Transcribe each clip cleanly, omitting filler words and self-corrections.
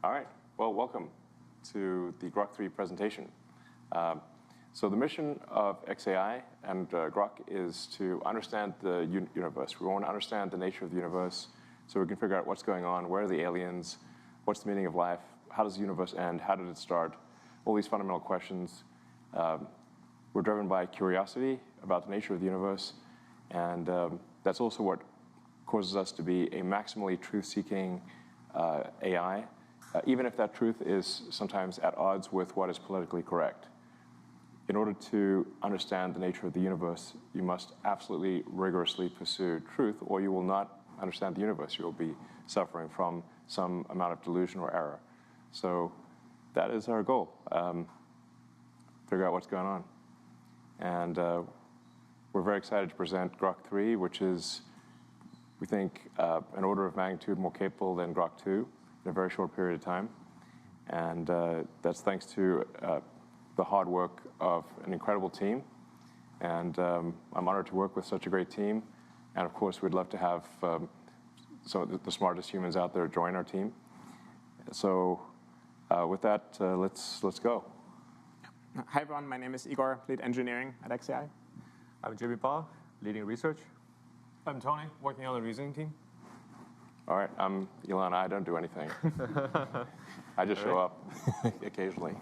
All right. Well, welcome to the Grok3 presentation. So the mission of XAI and Grok is to understand the universe. We want to understand the nature of the universe so we can figure out what's going on, where are the aliens, what's the meaning of life, how does the universe end, how did it start, all these fundamental questions. We're driven by curiosity about the nature of the universe, and that's also what causes us to be a maximally truth-seeking AI, even if that truth is sometimes at odds with what is politically correct. In order to understand the nature of the universe, you must absolutely rigorously pursue truth, or you will not understand the universe. You will be suffering from some amount of delusion or error. So that is our goal, figure out what's going on. And we're very excited to present Grok3, which is, we think, an order of magnitude more capable than Grok2 in a very short period of time. And that's thanks to the hard work of an incredible team. And I'm honored to work with such a great team. And of course, we'd love to have some of the smartest humans out there join our team. So with that, let's go. Hi everyone, my name is Igor, lead engineering at XAI. I'm Jimmy Ba, leading research. I'm Tony, working on the reasoning team. All right, I'm Elon. I don't do anything. I just show up occasionally.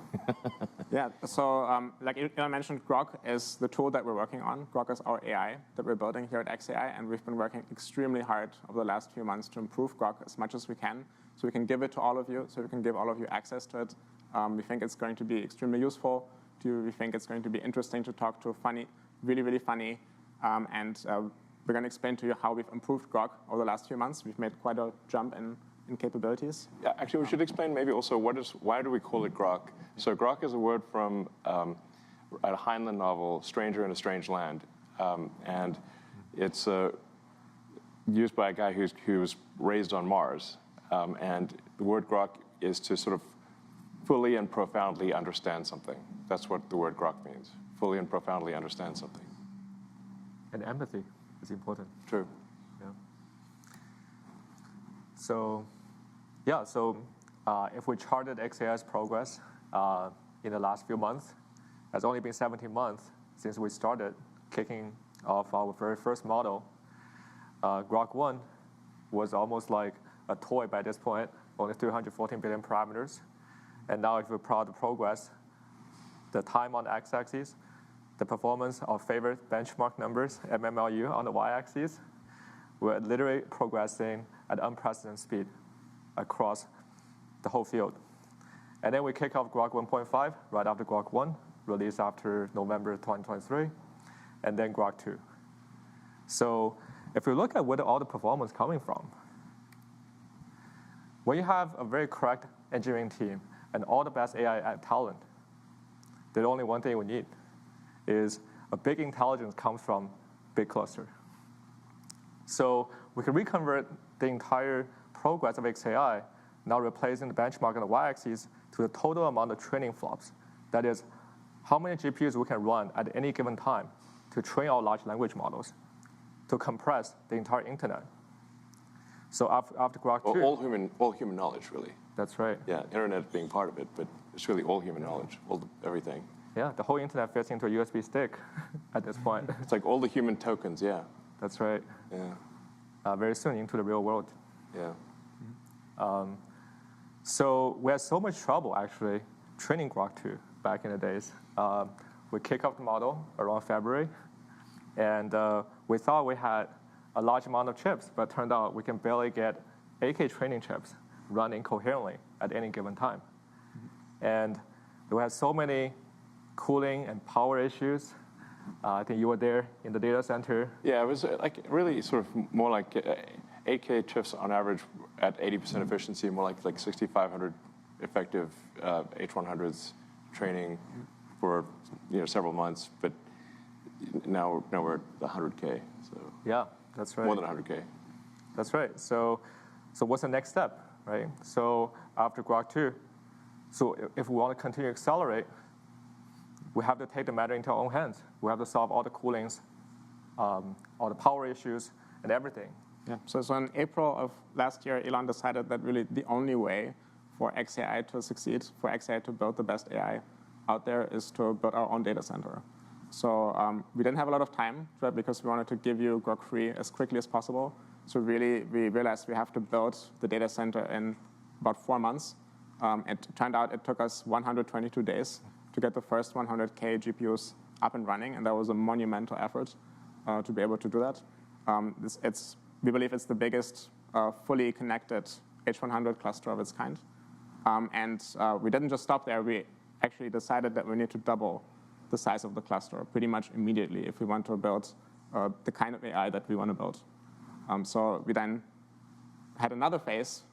Yeah, so like Elon mentioned, Grok is the tool that we're working on. Grok is our AI that we're building here at XAI, and we've been working extremely hard over the last few months to improve Grok as much as we can, so we can give it to all of you, so we can give all of you access to it. We think it's going to be extremely useful. We think it's going to be interesting to talk to, funny, really, really funny, and we're going to explain to you how we've improved Grok over the last few months. We've made quite a jump in capabilities. Yeah, actually, we should explain maybe also why do we call it Grok? So Grok is a word from a Heinlein novel, Stranger in a Strange Land. And it's used by a guy who was raised on Mars. And the word Grok is to sort of fully and profoundly understand something. That's what the word Grok means, fully and profoundly understand something. And empathy is important. True. Yeah. So if we charted XAI's progress in the last few months, it's only been 17 months since we started kicking off our very first model. Grok1 was almost like a toy by this point, only 314 billion parameters. And now if we plot the progress, the time on the x-axis, the performance of favorite benchmark numbers, MMLU, on the y-axis, we're literally progressing at unprecedented speed across the whole field. And then we kick off Grok 1.5 right after Grok 1, released after November 2023, and then Grok 2. So if we look at where all the performance is coming from, when you have a very correct engineering team and all the best AI talent, there's only one thing we need, is a big intelligence comes from big cluster. So we can reconvert the entire progress of XAI, now replacing the benchmark on the y-axis to the total amount of training flops. That is, how many GPUs we can run at any given time to train our large language models, to compress the entire internet. So after Grok 2... all human knowledge, really. That's right. Yeah, internet being part of it, but it's really all human knowledge, everything. Yeah, the whole internet fits into a USB stick at this point. It's like all the human tokens, yeah. That's right. Yeah. Very soon into the real world. Yeah. So we had so much trouble, actually, training Grok 2 back in the days. We kicked off the model around February, and we thought we had a large amount of chips, but it turned out we can barely get 8K training chips running coherently at any given time. And we had so many cooling and power issues. I think you were there in the data center. Yeah, it was like really sort of more like 8K chips on average at 80% efficiency, more like 6,500 effective H100s training for several months. But now we're at 100K. So yeah, that's right. More than 100K. That's right. So what's the next step, right? So after Grok 2, so if we want to continue to accelerate, we have to take the matter into our own hands. We have to solve all the coolings, all the power issues, and everything. Yeah. So in April of last year, Elon decided that really the only way for XAI to succeed, for XAI to build the best AI out there, is to build our own data center. So we didn't have a lot of time, right, because we wanted to give you Grok3 as quickly as possible. So really, we realized we have to build the data center in about 4 months. It turned out it took us 122 days to get the first 100K GPUs up and running, and that was a monumental effort to be able to do that. We believe it's the biggest fully connected H100 cluster of its kind. We didn't just stop there. We actually decided that we need to double the size of the cluster pretty much immediately if we want to build the kind of AI that we want to build. So we then had another phase,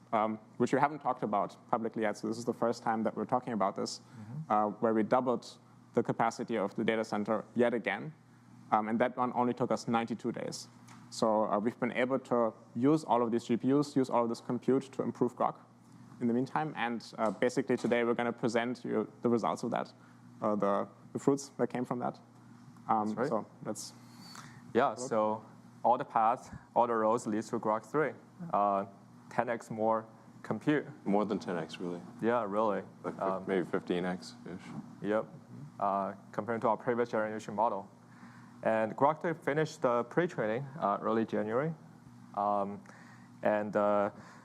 which we haven't talked about publicly yet. So this is the first time that we're talking about this, where we doubled the capacity of the data center yet again. And that one only took us 92 days. So we've been able to use all of these GPUs, use all of this compute to improve Grok in the meantime. And basically today we're going to present you the results of that, the fruits that came from that. That's right. So that's so all the paths, all the roads leads to Grok3. 10x more compute. More than 10x, really. Yeah, really. Like maybe 15x-ish. Yep, compared to our previous generation model. And Grok3 finished the pre-training early January. And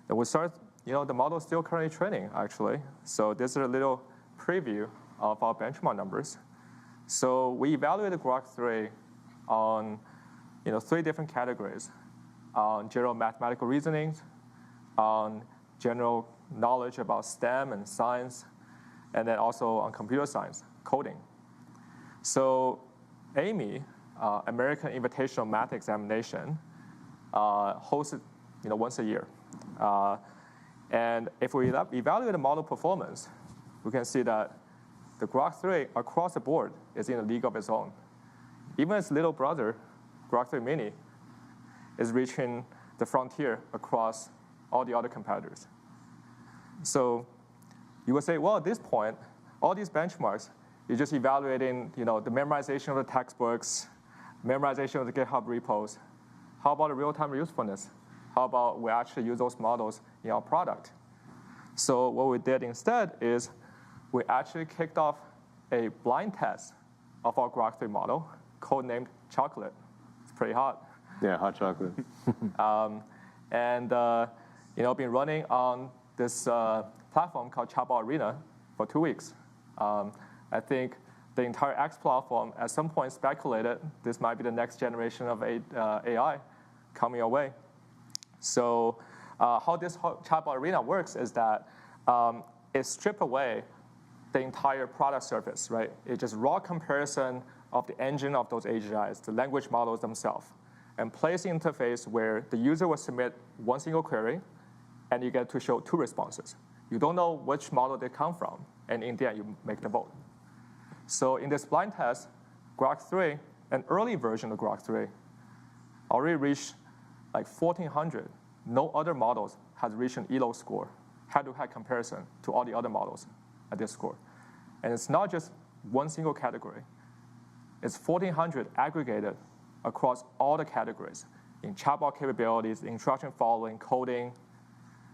we start, the model is still currently training, actually. So this is a little preview of our benchmark numbers. So we evaluated Grok3 on 3 different categories: on general mathematical reasonings, on general knowledge about STEM and science, and then also on computer science, coding. So AIME, American Invitational Math Examination, hosted once a year. And if we evaluate the model performance, we can see that the Grok3 across the board is in a league of its own. Even its little brother, Grok3 Mini, is reaching the frontier across all the other competitors. So you would say, well, at this point, all these benchmarks, you're just evaluating the memorization of the textbooks, memorization of the GitHub repos. How about the real-time usefulness? How about we actually use those models in our product? So what we did instead is we actually kicked off a blind test of our Grok3 model, codenamed Chocolate. It's pretty hot. Yeah, hot chocolate. Been running on this platform called Chatbot Arena for 2 weeks. I think the entire X platform at some point speculated this might be the next generation of AI coming our way. So how this Chatbot Arena works is that it strips away the entire product surface, right? It's just raw comparison of the engine of those AGIs, the language models themselves, and place an interface where the user will submit one single query, and you get to show 2 responses. You don't know which model they come from, and in the end, you make the vote. So in this blind test, Grok3, an early version of Grok3, already reached like 1,400. No other models has reached an ELO score, head-to-head comparison to all the other models at this score. And it's not just one single category. It's 1,400 aggregated across all the categories in chatbot capabilities, instruction following, coding.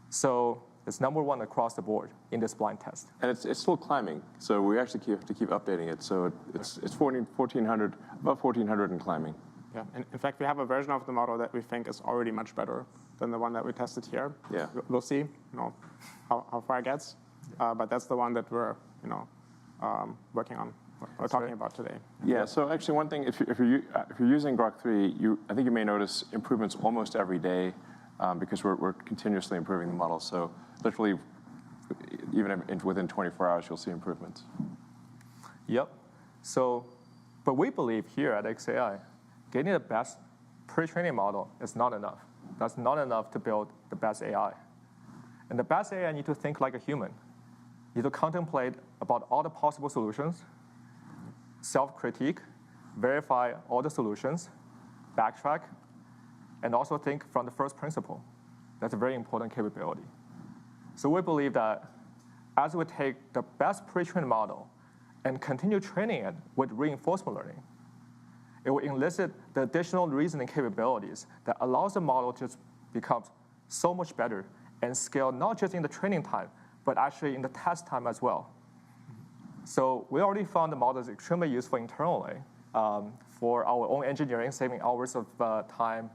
So it's #1 across the board in this blind test. And it's still climbing, so we actually have to keep updating it. So it's 1,400, above 1,400 and climbing. Yeah, in fact, we have a version of the model that we think is already much better than the one that we tested here. Yeah. We'll see, how far it gets, but that's the one that we're, working on or talking about today. Yeah. So actually, one thing, if you're using Grok3, I think you may notice improvements almost every day because we're continuously improving the model. So literally, even within 24 hours, you'll see improvements. Yep. So, but we believe here at XAI, getting the best pre-training model is not enough. That's not enough to build the best AI. And the best AI need to think like a human. You need to contemplate about all the possible solutions, self-critique, verify all the solutions, backtrack, and also think from the first principle. That's a very important capability. So we believe that as we take the best pre-trained model and continue training it with reinforcement learning, it will elicit the additional reasoning capabilities that allows the model to become so much better and scale not just in the training time, but actually in the test time as well. So we already found the model is extremely useful internally for our own engineering, saving hours of time,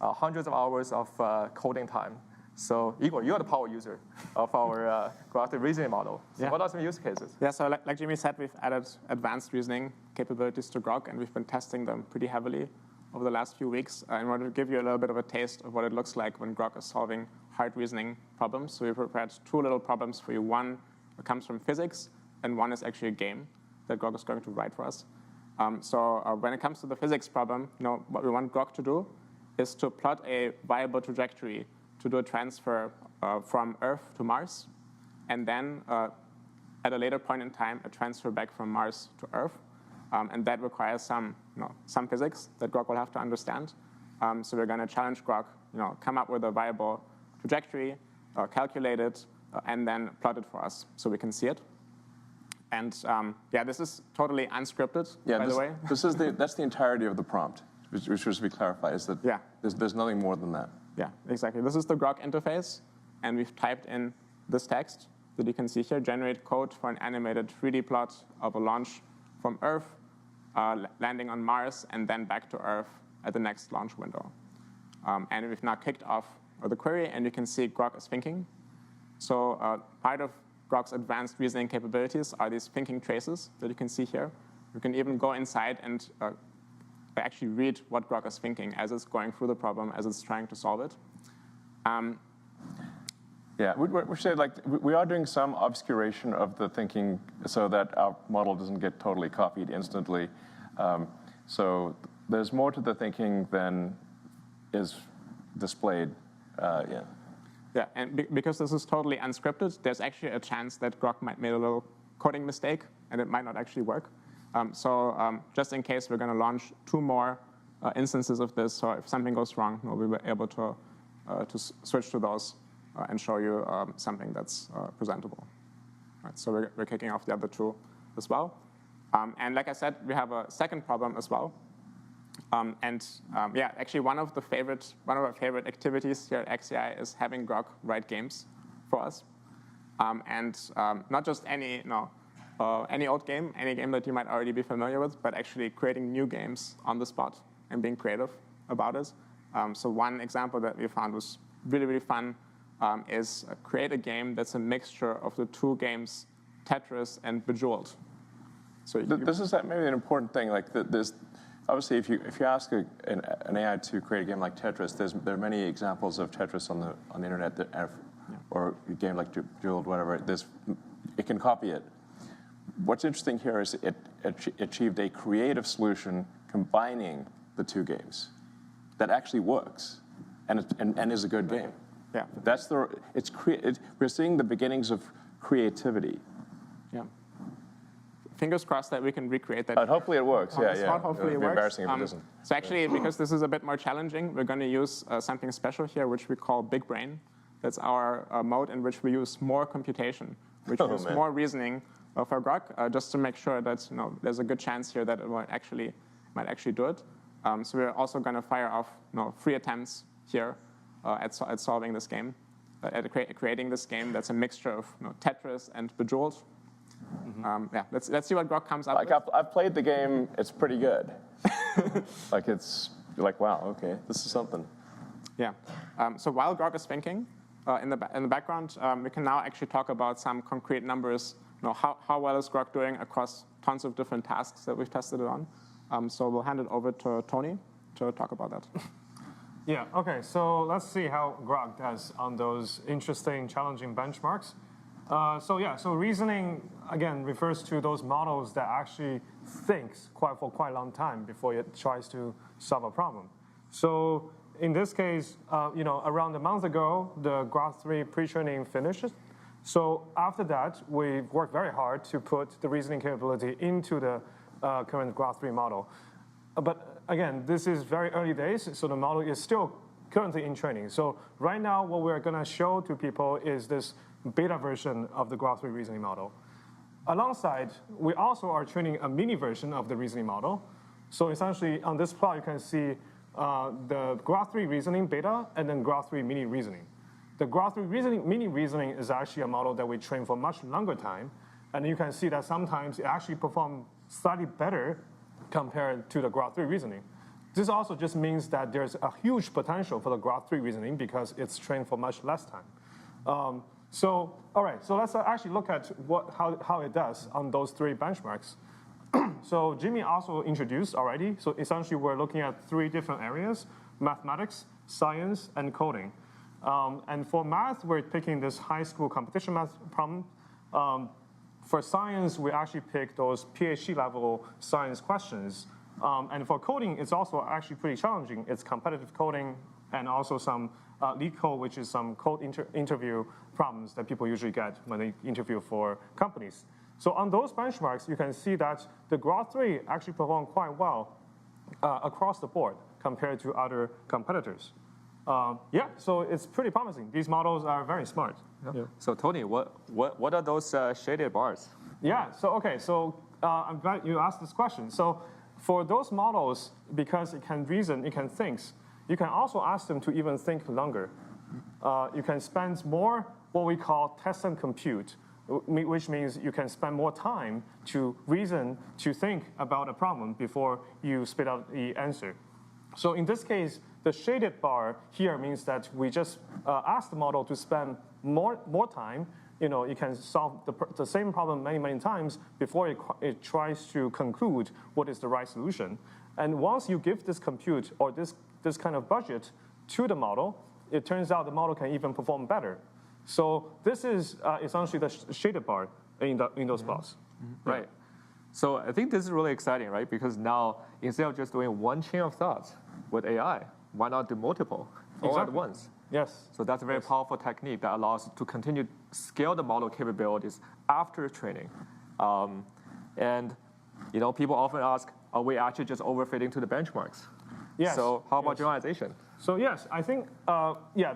hundreds of hours of coding time. So Igor, you're the power user of our Grok3 reasoning model. So Yeah. what are some use cases? Yeah, so like Jimmy said, we've added advanced reasoning capabilities to Grok, and we've been testing them pretty heavily over the last few weeks in order to give you a little bit of a taste of what it looks like when Grok is solving hard reasoning problems. So we prepared two little problems for you. One comes from physics, and one is actually a game that Grok is going to write for us. When it comes to the physics problem, what we want Grok to do is to plot a viable trajectory to do a transfer from Earth to Mars, and then at a later point in time, a transfer back from Mars to Earth. And that requires some physics that Grok will have to understand. So we're going to challenge Grok, come up with a viable trajectory, calculate it, and then plot it for us so we can see it. And yeah, this is totally unscripted, by the way. That's the entirety of the prompt, which should be clarified, is that there's nothing more than that. Yeah, exactly. This is the Grok interface, and we've typed in this text that you can see here, generate code for an animated 3D plot of a launch from Earth, landing on Mars, and then back to Earth at the next launch window. And we've now kicked off the query, and you can see Grok is thinking. So part of Grok's advanced reasoning capabilities are these thinking traces that you can see here. You can even go inside and actually read what Grok is thinking as it's going through the problem, as it's trying to solve it. Yeah, we say we are doing some obscuration of the thinking so that our model doesn't get totally copied instantly. So there's more to the thinking than is displayed. Yeah, and because this is totally unscripted, there's actually a chance that Grok might make a little coding mistake, and it might not actually work. Just in case, we're going to launch 2 more instances of this, so if something goes wrong, we'll be able to switch to those and show you something that's presentable. Right, so we're kicking off the other 2 as well. And like I said, we have a second problem as well. Yeah, actually one of our favorite activities here at XAI is having Grok write games for us. Not just any old game, any game that you might already be familiar with, but actually creating new games on the spot and being creative about it. So one example that we found was really, really fun is create a game that's a mixture of the 2 games, Tetris and Bejeweled. So this is maybe an important thing. Obviously, if you ask an AI to create a game like Tetris, there are many examples of Tetris on the internet or a game like Bejeweled, whatever. It can copy it. What's interesting here is it achieved a creative solution combining the 2 games that actually works and is a good game. Yeah, we're seeing the beginnings of creativity. Yeah. Fingers crossed that we can recreate that. Hopefully it works. Hopefully it works. Embarrassing if it doesn't. So actually, because this is a bit more challenging, we're going to use something special here, which we call Big Brain. That's our mode in which we use more computation, which means more reasoning for Grok, just to make sure that there's a good chance here that it might actually do it. So we're also going to fire off 3 attempts here at solving this game, at creating this game that's a mixture of Tetris and Bejeweled. Yeah, let's see what Grok comes up with. I've played the game. It's pretty good. You're like, wow, okay, this is something. Yeah. So while Grok is thinking, in the background, we can now actually talk about some concrete numbers. How well is Grok doing across tons of different tasks that we've tested it on? So we'll hand it over to Tony to talk about that. Yeah, OK, so let's see how Grok does on those interesting, challenging benchmarks. So reasoning, again, refers to those models that actually thinks for quite a long time before it tries to solve a problem. So in this case, around a month ago, the Grok3 pre-training finished. So after that, we worked very hard to put the reasoning capability into the current Grok3 model. But again, this is very early days, so the model is still currently in training. So right now, what we're going to show to people is this beta version of the Grok3 reasoning model. Alongside, we also are training a mini version of the reasoning model. So essentially, on this plot, you can see the Grok3 reasoning beta and then Grok3 mini reasoning. The Grok3 mini reasoning is actually a model that we train for much longer time. And you can see that sometimes it actually performs slightly better compared to the Grok3 reasoning. This also just means that there's a huge potential for the Grok3 reasoning because it's trained for much less time. So let's actually look at how it does on those 3 benchmarks. So Jimmy also introduced already. So essentially, we're looking at 3 different areas: mathematics, science, and coding. And for math, we're picking this high school competition math problem. For science, we actually pick those PhD level science questions. And for coding, it's also actually pretty challenging. It's competitive coding and also some leak code, which is some code interview problems that people usually get when they interview for companies. So on those benchmarks, you can see that the Grok3 actually performed quite well across the board compared to other competitors. So it's pretty promising. These models are very smart. Yeah. So Tony, what are those shaded bars? Yeah, so I'm glad you asked this question. So for those models, because it can reason, it can think, you can also ask them to even think longer. You can spend more what we call test and compute, which means you can spend more time to reason, to think about a problem before you spit out the answer. So in this case, the shaded bar here means that we just ask the model to spend more time. It can solve the same problem many times before it tries to conclude what is the right solution. And once you give this compute or this kind of budget to the model, it turns out the model can even perform better. So this is essentially the shaded bar in those plots. Mm-hmm. Right. So I think this is really exciting, right? Because now, instead of just doing one chain of thoughts with AI, why not do multiple all at once? Yes. So that's a very powerful technique that allows us to continue to scale the model capabilities after training. And people often ask, are we actually just overfitting to the benchmarks? Yes. So how about generalization? So yes, I think,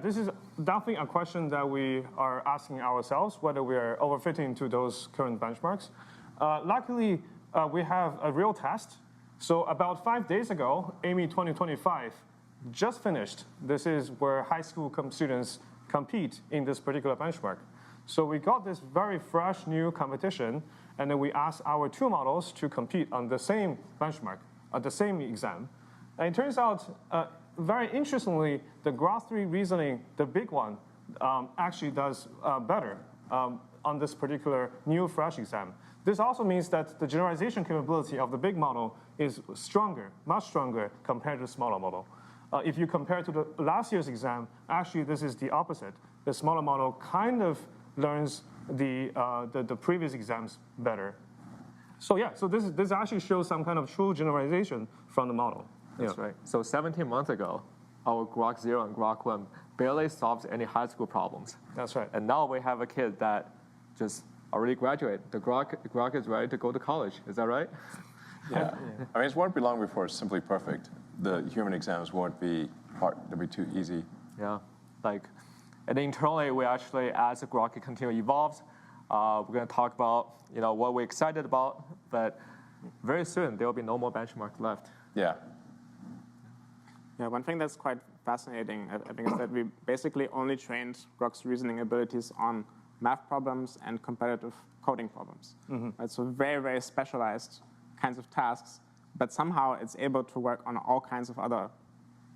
this is definitely a question that we are asking ourselves, whether we are overfitting to those current benchmarks. Luckily, we have a real test. So about 5 days ago, AMY 2025 just finished. This is where high school students compete in this particular benchmark. So we got this very fresh new competition, and then we asked our 2 models to compete on the same benchmark, the same exam. And it turns out, very interestingly, the Grok3 reasoning, the big one, actually does better on this particular new fresh exam. This also means that the generalization capability of the big model is stronger, much stronger compared to the smaller model. If you compare to the last year's exam, actually this is the opposite. The smaller model kind of learns the previous exams better. So this actually shows some kind of true generalization from the model. That's right. So 17 months ago, our Grok0 and Grok1 barely solved any high school problems. That's right. And now we have a kid that just already graduated. The Grok is ready to go to college. Is that right? Yeah. I mean, it won't be long before it's simply perfect. The human exams won't be hard. They'll be too easy. Yeah. And internally, we actually, as the Grok continually evolves, we're going to talk about what we're excited about. But very soon, there will be no more benchmark left. Yeah. Yeah, one thing that's quite fascinating, I think, is that we basically only trained Grok's reasoning abilities on math problems and competitive coding problems. Mm-hmm. Right? So very, very specialized kinds of tasks, but somehow it's able to work on all kinds of other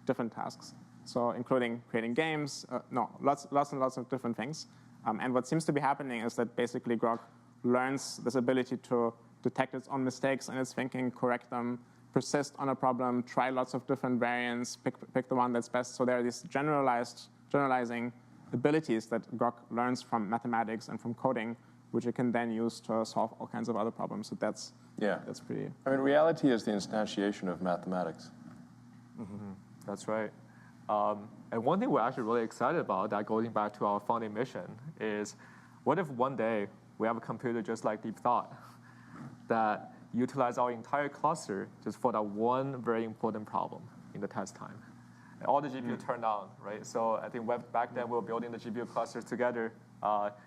different tasks. So including creating games, lots and lots of different things. And what seems to be happening is that basically Grok learns this ability to detect its own mistakes in its thinking, correct them, persist on a problem, try lots of different variants, pick the one that's best. So there are these generalizing abilities that Grok learns from mathematics and from coding, which it can then use to solve all kinds of other problems. So that's pretty. I mean, reality is the instantiation of mathematics. Mm-hmm. That's right. And one thing we're actually really excited about, that going back to our founding mission, is what if one day we have a computer just like Deep Thought that utilize our entire cluster just for that one very important problem in the test time. And all the GPU turned on, right? So I think back then we were building the GPU clusters together.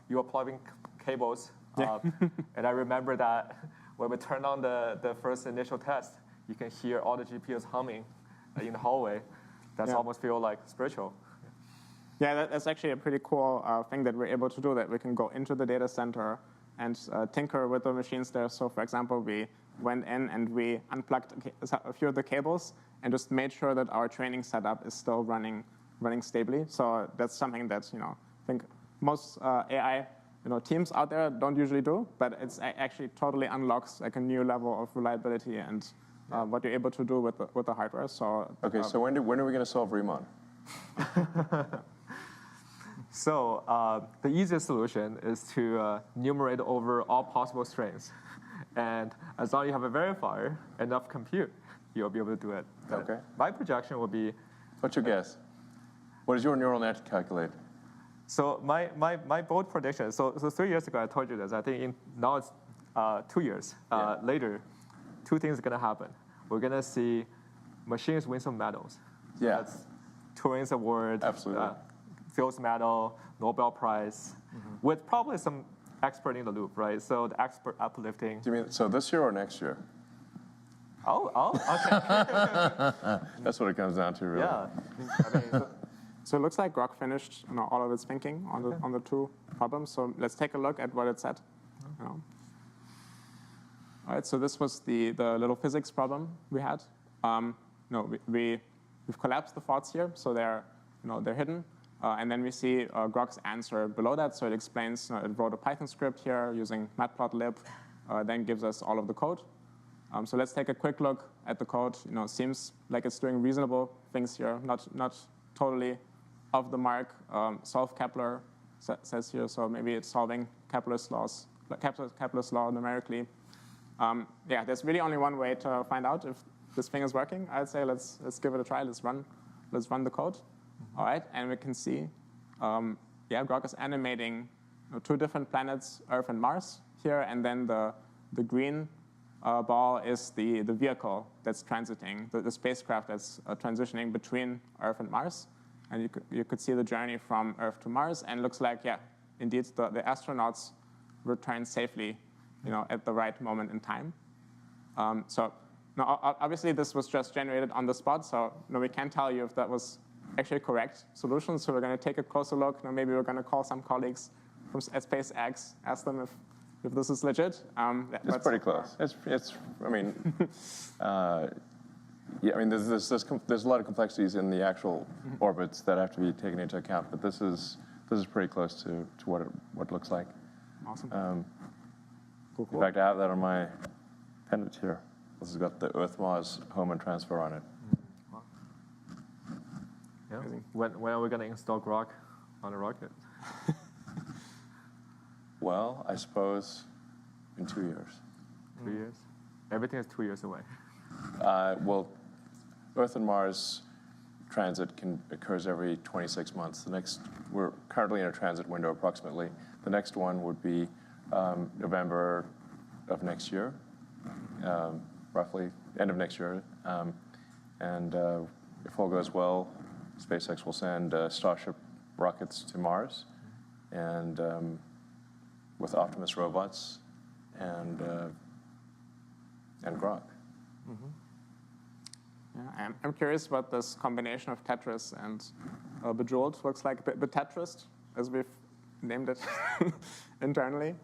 You were plugging cables. And I remember that when we turned on the first initial test, you can hear all the GPUs humming in the hallway. That's almost feel like spiritual. Yeah, that's actually a pretty cool thing that we're able to do, that we can go into the data center and tinker with the machines there. So for example, we went in and we unplugged a few of the cables and just made sure that our training setup is still running stably. So that's something that I think most AI teams out there don't usually do, but it's actually totally unlocks like a new level of reliability and what you're able to do with the hardware. So Okay, so when are we going to solve Riemann? So the easiest solution is to enumerate over all possible strings. And as long as you have a verifier, enough compute, you'll be able to do it. But Okay. my projection would be, What's your guess? What does your neural net calculate? so my bold prediction, so 3 years ago I told you this, I think now it's 2 years later, two things are going to happen. We're going to see machines win some medals. Yeah. That's Turing's Award, Absolutely. Fields Medal, Nobel Prize, with probably some expert in the loop, right? So the expert uplifting. Do you mean so this year or next year? Okay. That's what it comes down to, really. Yeah. I mean, So it looks like Grok finished all of its thinking on the two problems. So let's take a look at what it said. All right, so this was the little physics problem we had. We've collapsed the thoughts here, so they're hidden. And then we see Grok's answer below that. So it explains, it wrote a Python script here using matplotlib, then gives us all of the code. So let's take a quick look at the code. Seems like it's doing reasonable things here, not totally off the mark. Solve Kepler says here, so maybe it's solving Kepler's law numerically. There's really only one way to find out if this thing is working. I'd say let's give it a try. Let's run the code. All right, and we can see, Grok is animating two different planets, Earth and Mars here, and then the green ball is the vehicle that's transiting, the spacecraft that's transitioning between Earth and Mars. And you could see the journey from Earth to Mars, and it looks like, indeed, the astronauts returned safely, at the right moment in time. Obviously, this was just generated on the spot, so we can't tell you if that was actually correct solution. So we're going to take a closer look. Maybe we're going to call some colleagues from SpaceX, ask them if this is legit. It's pretty close. There's a lot of complexities in the actual orbits that have to be taken into account, but this is pretty close to what it looks like. Awesome. Cool. In fact, I have that on my pendant here. This has got the Earth-Mars home and transfer on it. yeah. When are we going to install Grok on a rocket? Well, I suppose in 2 years. 2 years? Everything is 2 years away. Well, Earth and Mars transit occurs every 26 months. We're currently in a transit window approximately. The next one would be November of next year, roughly end of next year. And if all goes well, SpaceX will send Starship rockets to Mars, and with Optimus robots and Grok. Yeah, I'm curious what this combination of Tetris and Bejeweled looks like. Tetris, as we've named it internally.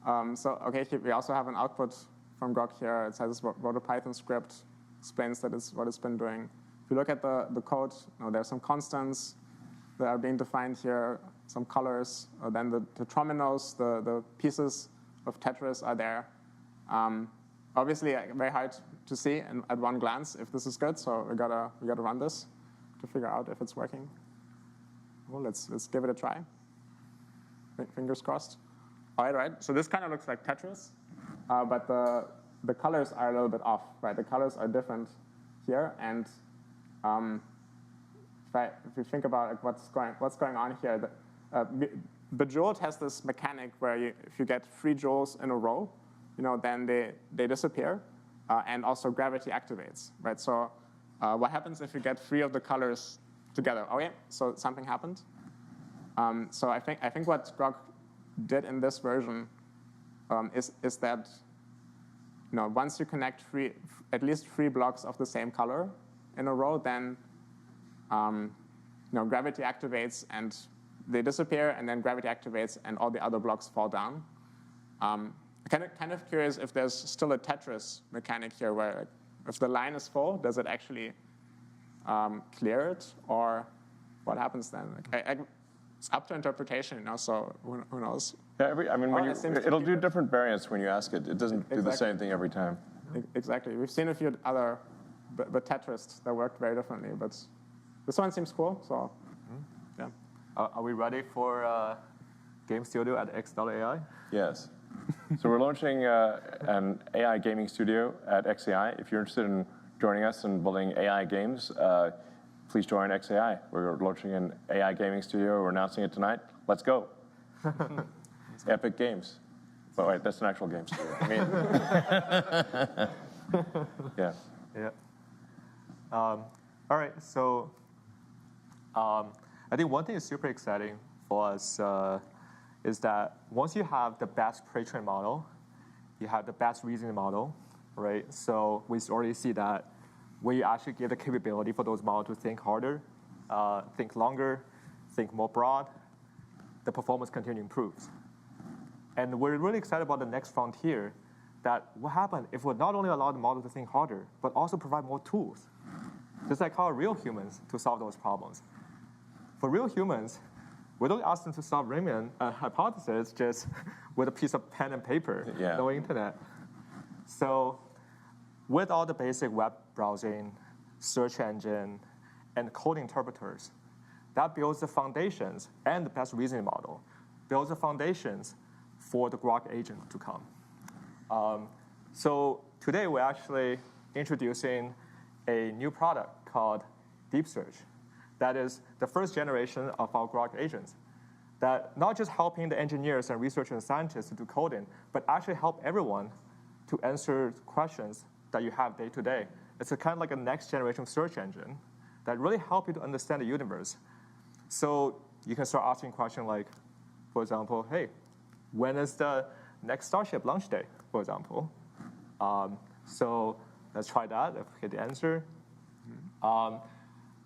We also have an output from Grok here. It says wrote a Python script, explains that it's what it's been doing. If you look at the code, there's some constants that are being defined here, some colors. Then the trominos, the pieces of Tetris are there. Obviously, very hard to see at one glance if this is good. So we gotta run this to figure out if it's working. Well, let's give it a try. Fingers crossed. All right. So this kind of looks like Tetris, but the colors are a little bit off, right? The colors are different here, and if you think about what's going on here, Bejeweled has this mechanic where if you get 3 jewels in a row, then they disappear, and also gravity activates, right? So what happens if you get 3 of the colors together? Okay, so something happened. So I think what Grok did in this version is that once you connect at least 3 blocks of the same color in a row, then gravity activates and they disappear, and then gravity activates and all the other blocks fall down. I'm kind of curious if there's still a Tetris mechanic here where if the line is full, does it actually clear it, or what happens then? It's up to interpretation, so who knows? Yeah, it'll do different variants when you ask it. It doesn't do the same thing every time. Exactly. We've seen a few other Tetris that worked very differently, but this one seems cool, so yeah. Are we ready for Game Studio at X.AI? Yes. So we're launching an AI gaming studio at XAI. If you're interested in joining us in building AI games, please join XAI. We're launching an AI gaming studio. We're announcing it tonight. Let's go. Epic Games. But wait, that's an actual game studio. Yeah. Yeah. All right. So I think one thing is super exciting for us is that once you have the best pre-trained model, you have the best reasoning model, right? So we already see that when you actually give the capability for those models to think harder, think longer, think more broad, the performance continually improves. And we're really excited about the next frontier, that what happens if we not only allow the model to think harder, but also provide more tools, just like how real humans to solve those problems. For real humans, we don't ask them to solve Riemann hypothesis just with a piece of pen and paper, no internet. So with all the basic web browsing, search engine, and code interpreters, that builds the foundations, and the best reasoning model builds the foundations for the Grok agent to come. So today we're actually introducing a new product called Deep Search. That is the first generation of our Grok agents that not just helping the engineers and researchers and scientists to do coding, but actually help everyone to answer questions that you have day to day. It's a kind of like a next generation search engine that really help you to understand the universe. So you can start asking questions like, for example, hey, when is the next Starship launch day, for example? So let's try that. If we get the answer.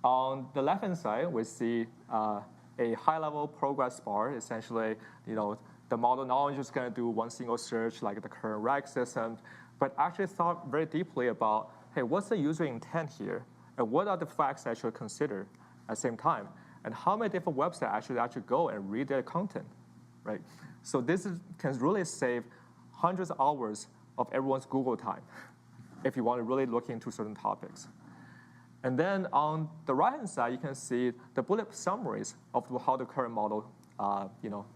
On the left-hand side, we see a high-level progress bar. Essentially, the model not only just going to do one single search like the current RAG system, but actually thought very deeply about, hey, what's the user intent here? And what are the facts I should consider at the same time? And how many different websites I should actually go and read their content, right? So this can really save hundreds of hours of everyone's Google time if you want to really look into certain topics. And then on the right-hand side, you can see the bullet summaries of how the current model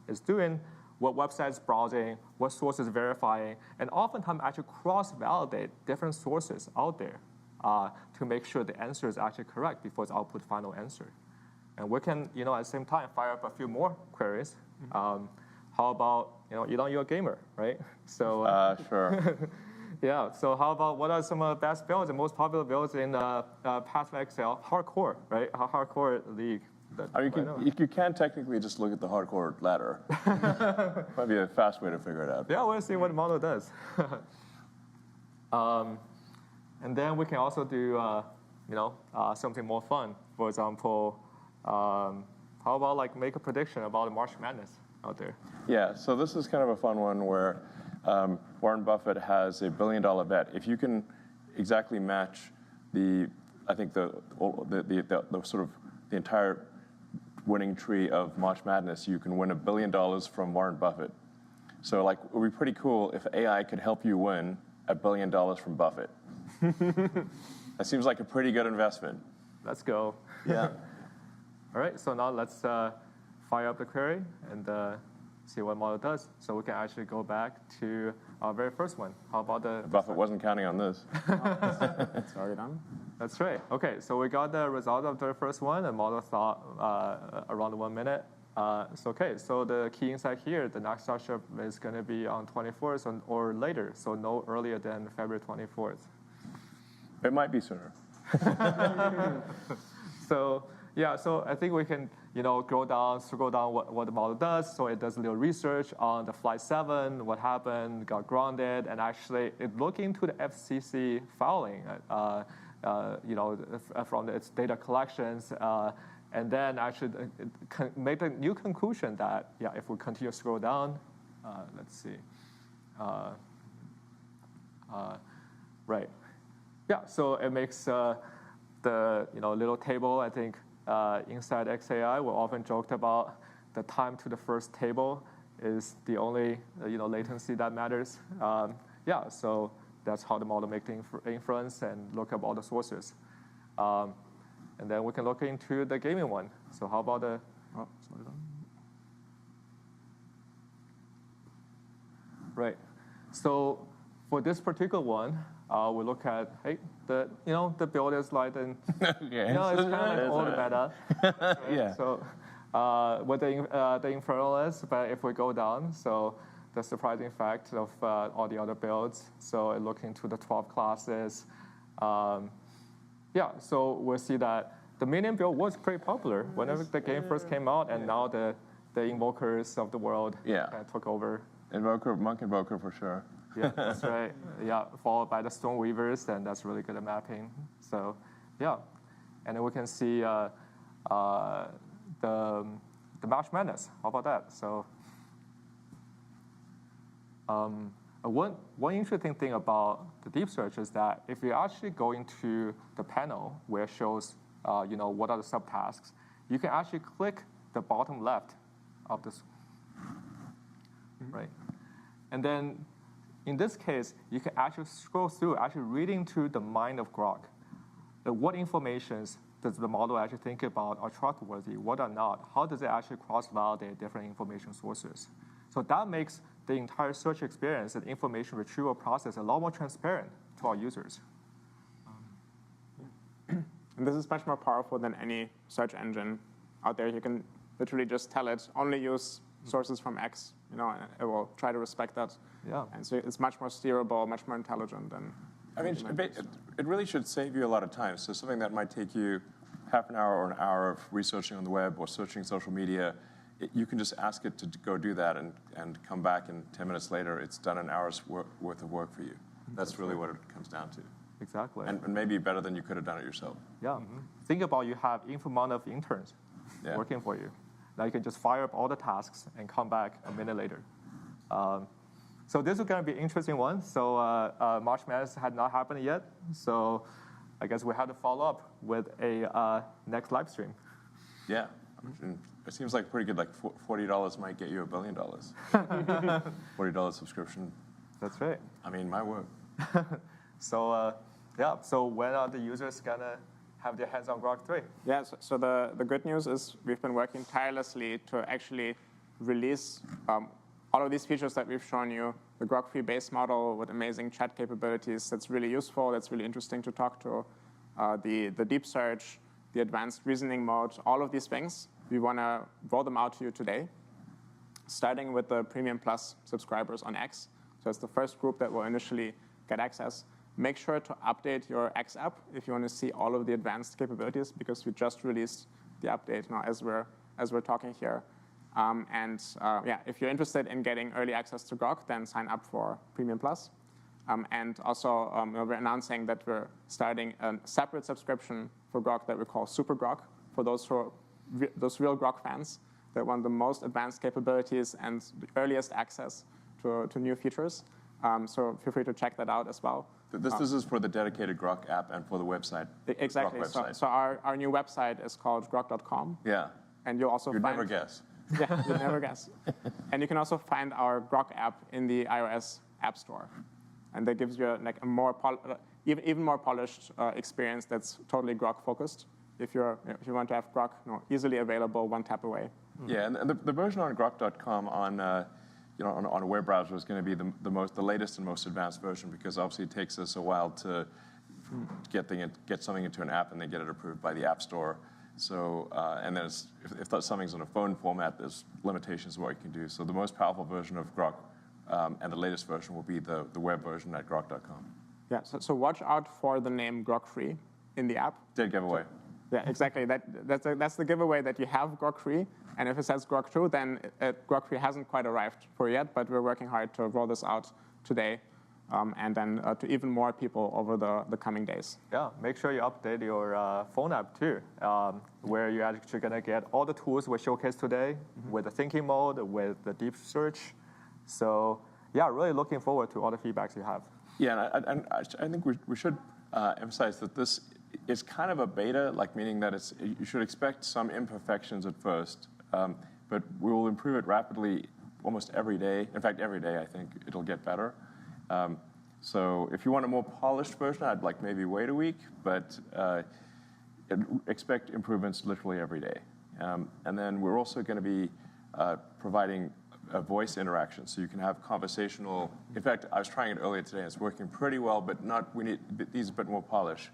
is doing, what websites browsing, what sources verifying, and oftentimes actually cross-validate different sources out there to make sure the answer is actually correct before it's output final answer. And we can, at the same time, fire up a few more queries. How about, Elon, you're a gamer, right? So sure. Yeah, so how about what are some of the best builds and most popular builds in Python Excel? Hardcore, right? Hardcore league. You can technically just look at the hardcore ladder. Might be a fast way to figure it out. Yeah, we'll see what the model does. And then we can also do, something more fun. For example, how about make a prediction about the March Madness out there? Yeah, so this is kind of a fun one where Warren Buffett has a $1 billion bet. If you can exactly match the sort of the entire winning tree of March Madness, you can win $1 billion from Warren Buffett. So it would be pretty cool if AI could help you win $1 billion from Buffett. That seems like a pretty good investment. Let's go. Yeah. All right, so now let's fire up the query and see what model does. So we can actually go back to our very first one. How about the... Buffett wasn't counting on this. It's already done. That's right. OK, so we got the result of the first one. The model thought around 1 minute. So the key insight here, the next Starship is going to be on 24th or later, so no earlier than February 24th. It might be sooner. So I think we can scroll down what the model does. So it does a little research on the Flight 7, what happened, got grounded, and actually it looked into the FCC filing, from its data collections, And then I should make a new conclusion that, yeah, if we continue to scroll down, let's see. Right. Yeah, so it makes the little table, I think, inside XAI, we often joked about the time to the first table is the only latency that matters. Yeah, so that's how the model makes the inference and look up all the sources. And then we can look into the gaming one. So how about the, right. So for this particular one, we look at, hey, the build is like, it's kind of all the meta. Right? Yeah. So what the infernal is, but if we go down, so the surprising fact of all the other builds, so I look into the 12 classes. Yeah, so we'll see that the minion build was pretty popular whenever the game first came out, and now the invokers of the world took over. Monk Invoker for sure. Yeah, that's right. Yeah, followed by the Stone Weavers, and that's really good at mapping. So, yeah, and then we can see the March Madness. How about that? So, one interesting thing about the deep search is that if you actually go into the panel where it shows, what are the subtasks, you can actually click the bottom left of this, right? And then in this case, you can actually scroll through, actually reading to the mind of Grok. What informations does the model actually think about are trustworthy, what are not? How does it actually cross-validate different information sources? So that makes the entire search experience and information retrieval process a lot more transparent to our users. And this is much more powerful than any search engine out there. You can literally just tell it, only use sources from X, and it will try to respect that. Yeah. And so it's much more steerable, much more intelligent than. I mean, it really should save you a lot of time. So something that might take you half an hour or an hour of researching on the web or searching social media, you can just ask it to go do that and come back, and 10 minutes later, it's done an hour's worth of work for you. That's really what it comes down to. Exactly. And maybe better than you could have done it yourself. Yeah. Think about you have infinite amount of interns working for you. Now you can just fire up all the tasks and come back a minute later. So this is going to be an interesting one. So March Madness had not happened yet. So I guess we have to follow up with a next live stream. Yeah. It seems like pretty good. Like $40 might get you $1 billion. $40 subscription. That's right. I mean, my word. So yeah. So when are the users gonna have their hands on Grok 3? Yeah. So the good news is we've been working tirelessly to actually release all of these features that we've shown you. The Grok 3 base model with amazing chat capabilities. That's really useful. That's really interesting to talk to. The deep search, the advanced reasoning mode, all of these things. We want to roll them out to you today, starting with the Premium Plus subscribers on X. So it's the first group that will initially get access. Make sure to update your X app if you want to see all of the advanced capabilities, because we just released the update now as we're talking here. If you're interested in getting early access to Grok, then sign up for Premium Plus. And also, we're announcing that we're starting a separate subscription for Grok that we call Super Grok, for those real Grok fans that want the most advanced capabilities and the earliest access to new features. So feel free to check that out as well. This is for the dedicated Grok app and for the website. Exactly. Grok website. So our new website is called Grok.com. Yeah. And you'll also You'd find. never guess. Yeah, you'd never guess. And you can also find our Grok app in the iOS App Store, and that gives you like a more even more polished experience that's totally Grok focused. If you want to have Grok easily available, one tap away. Yeah, and the version on Grok.com on a web browser is going to be the latest and most advanced version, because obviously it takes us a while to get something into an app and then get it approved by the App Store. So and then if something's in a phone format, there's limitations to what you can do. So the most powerful version of Grok and the latest version will be the web version at Grok.com. Yeah. So watch out for the name Grok3 in the app. Dead giveaway. Yeah, exactly. That's the giveaway that you have Grok3, and if it says Grok2, then Grok3 hasn't quite arrived for yet, but we're working hard to roll this out today. and then to even more people over the coming days. Yeah, make sure you update your phone app too, where you're actually going to get all the tools we showcased today with the thinking mode, with the deep search. So yeah, really looking forward to all the feedbacks you have. Yeah, and I think we should emphasize that this is kind of a beta, like meaning that you should expect some imperfections at first, but we will improve it rapidly almost every day. In fact, every day I think it'll get better. So if you want a more polished version, I'd like maybe wait a week, but expect improvements literally every day. And then we're also going to be providing a voice interaction, so you can have conversational. In fact, I was trying it earlier today. It's working pretty well, but needs a bit more polish.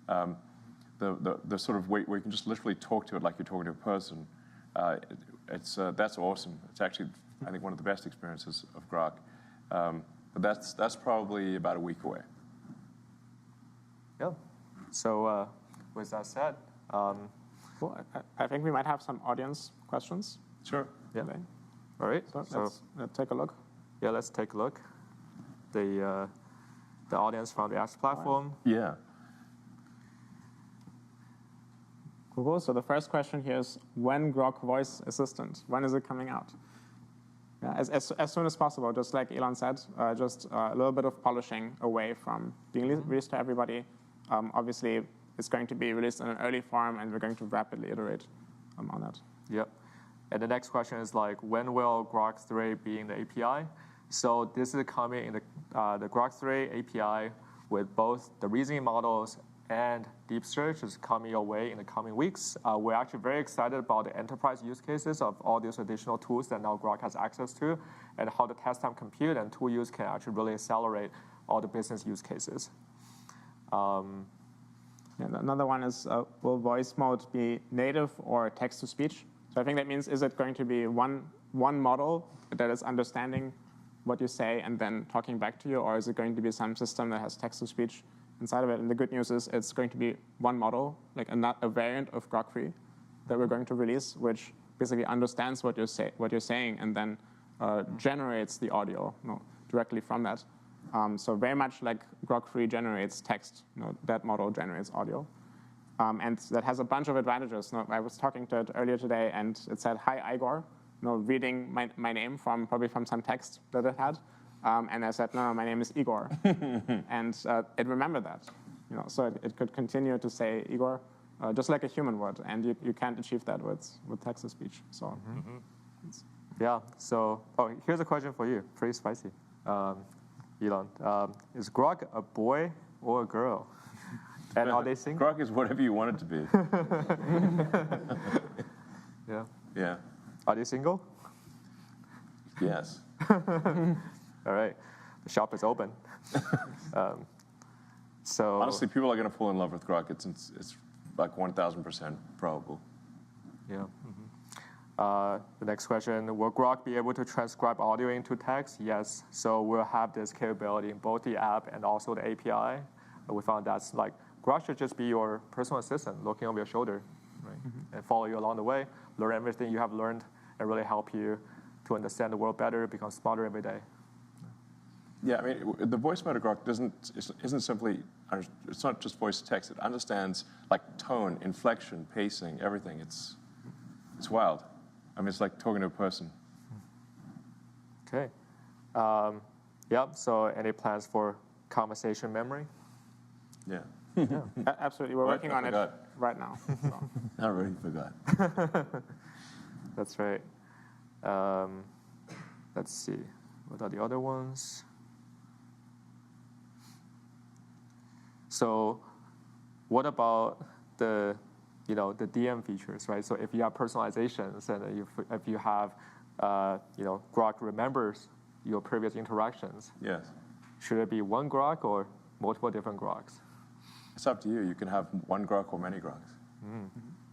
The sort of way where you can just literally talk to it like you're talking to a person. That's awesome. It's actually, I think, one of the best experiences of Grok. But that's probably about a week away. Yeah. So with that said, cool. I think we might have some audience questions. Sure. Yeah. Today. All right. So let's take a look. Yeah, let's take a look. The audience from the X platform. Yeah. Cool. So the first question here is, when Grok Voice Assistant? When is it coming out? Yeah, as soon as possible, just like Elon said, just a little bit of polishing away from being released to everybody. Obviously, it's going to be released in an early form, and we're going to rapidly iterate on that. Yep. And the next question is like, when will Grok3 be in the API? So this is coming in the Grok3 API with both the reasoning models and deep search is coming your way in the coming weeks. We're actually very excited about the enterprise use cases of all these additional tools that now Grok has access to, and how the test time compute and tool use can actually really accelerate all the business use cases. And another one is, will voice mode be native or text-to-speech? So I think that means, is it going to be one model that is understanding what you say and then talking back to you, or is it going to be some system that has text-to-speech inside of it? And the good news is it's going to be one model, like a variant of Grok3 that we're going to release, which basically understands what you're saying and then generates the audio directly from that. So very much like Grok3 generates text, that model generates audio. And that has a bunch of advantages. I was talking to it earlier today, and it said, "Hi, Igor," reading my name probably from some text that it had. And I said, no, my name is Igor. And it remembered that. So it could continue to say Igor, just like a human would. And you can't achieve that with text-to-speech. So, yeah. So, here's a question for you. Pretty spicy, Elon. Is Grok a boy or a girl? And are they single? Grok is whatever you want it to be. Yeah. Yeah. Are they single? Yes. All right. The shop is open. So honestly, people are going to fall in love with Grok. It's like 1,000% probable. Yeah. The next question, will Grok be able to transcribe audio into text? Yes. So we'll have this capability in both the app and also the API. We found that's like, Grok should just be your personal assistant looking over your shoulder, right? And follow you along the way, learn everything you have learned, and really help you to understand the world better, become smarter every day. Yeah, I mean, the voice mode of Grok isn't simply, it's not just voice to text. It understands like tone, inflection, pacing, everything. It's wild. I mean, it's like talking to a person. Okay. Yep. So any plans for conversation memory? Yeah. Yeah, absolutely. We're working on it right now. So. I already forgot. That's right. Let's see. What are the other ones? So what about the DM features, right? So if you have personalizations and if you have, Grok remembers your previous interactions. Yes. Should it be one Grok or multiple different Groks? It's up to you. You can have one Grok or many Groks.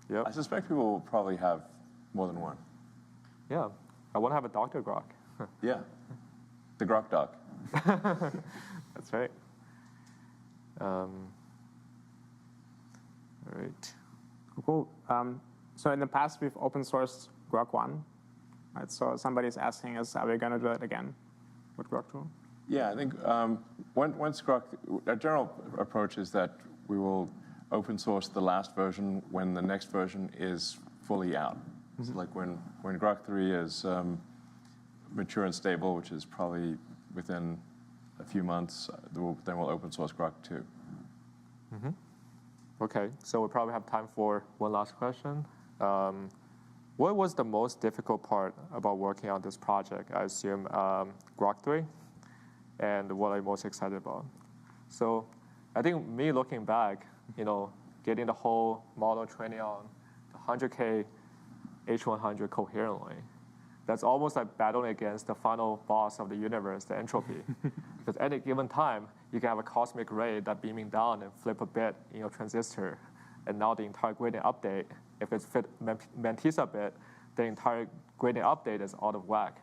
Yep. I suspect people will probably have more than one. Yeah. I want to have a Dr. Grok. Yeah. The Grok doc. That's right. All right. Cool. So in the past, we've open sourced Grok1. Right? So somebody's asking us, are we going to do it again with Grok2? Yeah, I think once Grok, our general approach is that we will open source the last version when the next version is fully out. So like when Grok3 is mature and stable, which is probably within a few months, then we'll open source Grok2. Okay, so we probably have time for one last question. What was the most difficult part about working on this project? I assume Grok3, and what are you most excited about? So I think me looking back, getting the whole model training on the 100K H100 coherently, that's almost like battling against the final boss of the universe, the entropy. Because at any given time, you can have a cosmic ray that beaming down and flip a bit in your transistor. And now the entire gradient update, if it's fit Mantissa bit, the entire gradient update is out of whack.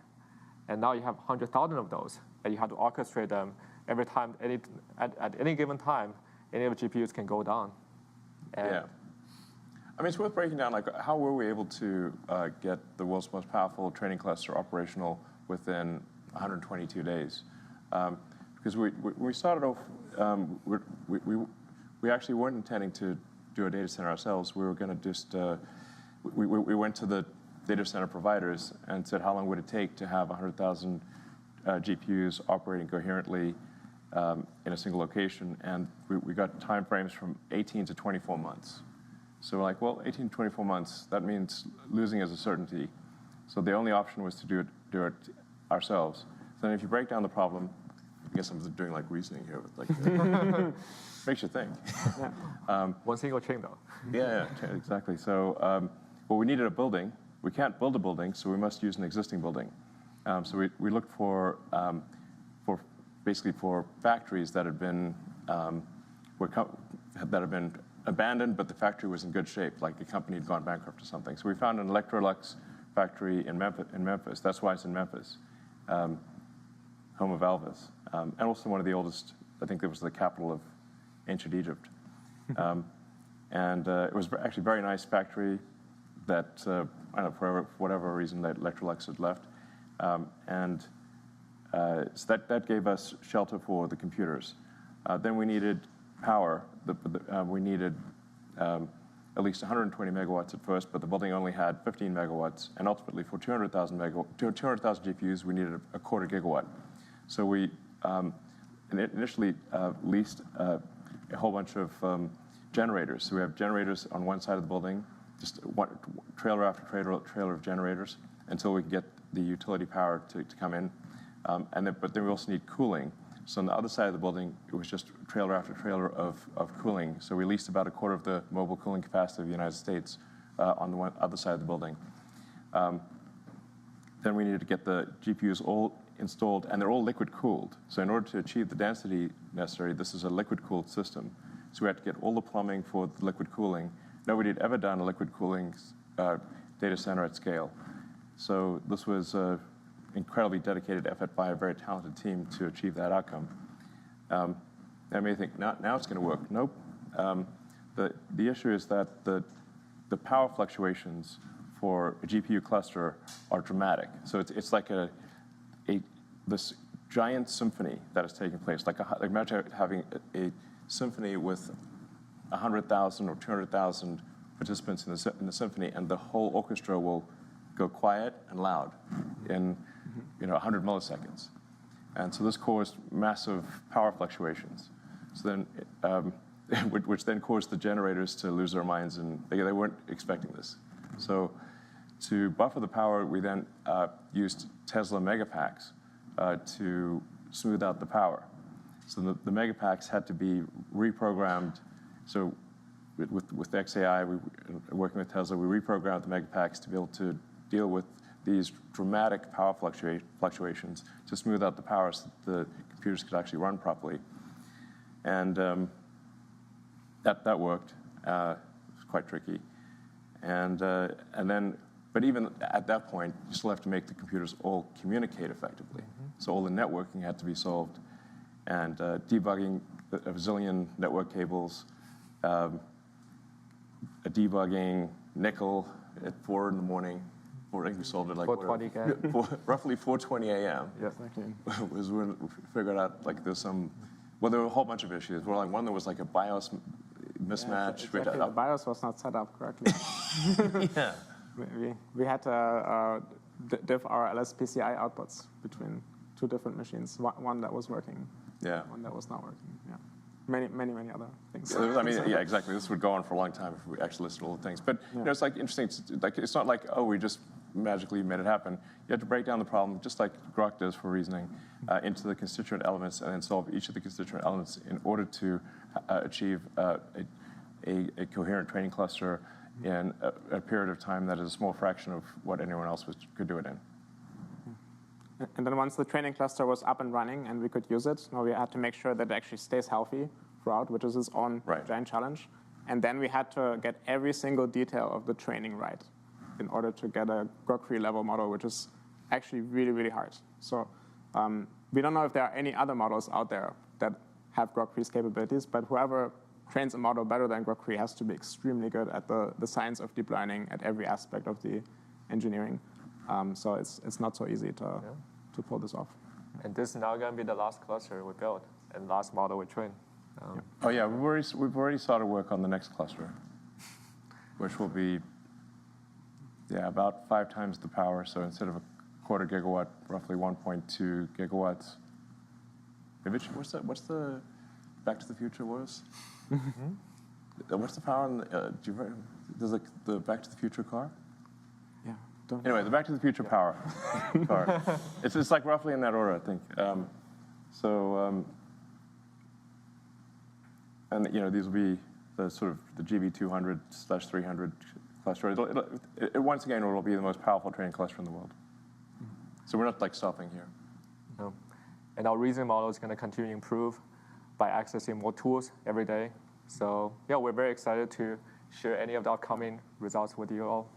And now you have 100,000 of those, and you have to orchestrate them every time, at any given time, any of the GPUs can go down. Yeah. I mean, it's worth breaking down, like, how were we able to get the world's most powerful training cluster operational within 122 days? Because we started off, we actually weren't intending to do a data center ourselves. We were going to just, we went to the data center providers and said, how long would it take to have 100,000 GPUs operating coherently in a single location? And we got time frames from 18 to 24 months. So we're like, well, 18 to 24 months, that means losing is a certainty. So the only option was to do it ourselves. So then if you break down the problem, I guess I'm doing like reasoning here, but like, makes you think. One single chain though. Yeah, exactly. So well, we needed a building. We can't build a building, so we must use an existing building. So we looked for basically for factories that had been abandoned, but the factory was in good shape, like the company had gone bankrupt or something. So we found an Electrolux factory in Memphis. That's why it's in Memphis, home of Elvis, and also one of the oldest. I think it was the capital of ancient Egypt. And it was actually a very nice factory that, I don't know, for whatever reason, that Electrolux had left. So that gave us shelter for the computers. Then we needed power. We needed at least 120 megawatts at first, but the building only had 15 megawatts. And ultimately, for 200,000 GPUs, we needed a quarter gigawatt. So we initially leased a whole bunch of generators. So we have generators on one side of the building, just one trailer after trailer of generators, until we can get the utility power to come in. But then we also need cooling. So on the other side of the building, it was just trailer after trailer of cooling. So we leased about a quarter of the mobile cooling capacity of the United States on the other side of the building. Then we needed to get the GPUs all installed, and they're all liquid cooled. So in order to achieve the density necessary, this is a liquid cooled system. So we had to get all the plumbing for the liquid cooling. Nobody had ever done a liquid cooling data center at scale. So this was incredibly dedicated effort by a very talented team to achieve that outcome. I may think, now it's going to work. Nope. The issue is that the power fluctuations for a GPU cluster are dramatic. So it's like this giant symphony that is taking place. Like imagine having a symphony with 100,000 or 200,000 participants in the symphony, and the whole orchestra will go quiet and loud in 100 milliseconds. And so this caused massive power fluctuations. So then, which then caused the generators to lose their minds, and they weren't expecting this. So to buffer the power, we then used Tesla megapacks to smooth out the power. So the megapacks had to be reprogrammed. So with XAI, working with Tesla, we reprogrammed the megapacks to be able to deal with these dramatic power fluctuations to smooth out the power so that the computers could actually run properly. And that worked. It was quite tricky. But even at that point, you still have to make the computers all communicate effectively. So all the networking had to be solved, and debugging a bazillion network cables, debugging nickel at 4 in the morning, morning. We solved it like 4:20 roughly 4:20 a.m. Yes. was when we figured out like there's some. Well, there were a whole bunch of issues. Well, like one there was like a BIOS mismatch. Exactly. The BIOS was not set up correctly. Yeah. We had to diff our LSPCI outputs between two different machines. One that was working. Yeah. One that was not working. Yeah. Many other things. I mean, yeah, exactly. This would go on for a long time if we actually listed all the things. But you know, it's like interesting. It's not like, oh, we just magically made it happen. You have to break down the problem, just like Grok does for reasoning, into the constituent elements, and then solve each of the constituent elements in order to achieve a coherent training cluster in a period of time that is a small fraction of what anyone else could do it in. And then once the training cluster was up and running and we could use it, now we had to make sure that it actually stays healthy throughout, which is its own giant challenge. And then we had to get every single detail of the training right in order to get a Grok3 level model, which is actually really, really hard. So we don't know if there are any other models out there that have Grok3's capabilities, but whoever trains a model better than Grok3 has to be extremely good at the science of deep learning at every aspect of the engineering. So it's not so easy to pull this off. And this is now going to be the last cluster we built and last model we train. Oh yeah, we've already started work on the next cluster, which will be about 5 times the power. So instead of a quarter gigawatt, roughly 1.2 gigawatts. What's the Back to the Future was? What's the power on does the Back to the Future car? Yeah. Anyway, the Back to the Future power car. It's like roughly in that order, I think. And you know, these will be the sort of the GB200/300 cluster. Once again, it will be the most powerful training cluster in the world. So we're not like stopping here. No. And our reasoning model is going to continue to improve by accessing more tools every day. So yeah, we're very excited to share any of the upcoming results with you all.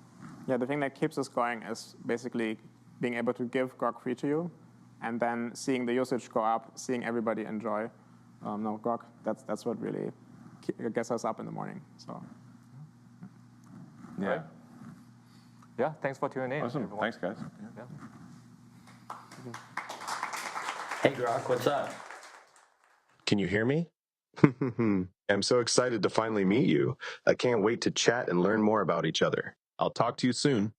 Yeah, the thing that keeps us going is basically being able to give Grok3 to you, and then seeing the usage go up, seeing everybody enjoy. Grok, that's what really gets us up in the morning. So. Yeah. Right. Yeah, thanks for tuning in. Awesome. Everyone. Thanks, guys. Yeah. Hey, Grok, what's up? Can you hear me? I'm so excited to finally meet you. I can't wait to chat and learn more about each other. I'll talk to you soon.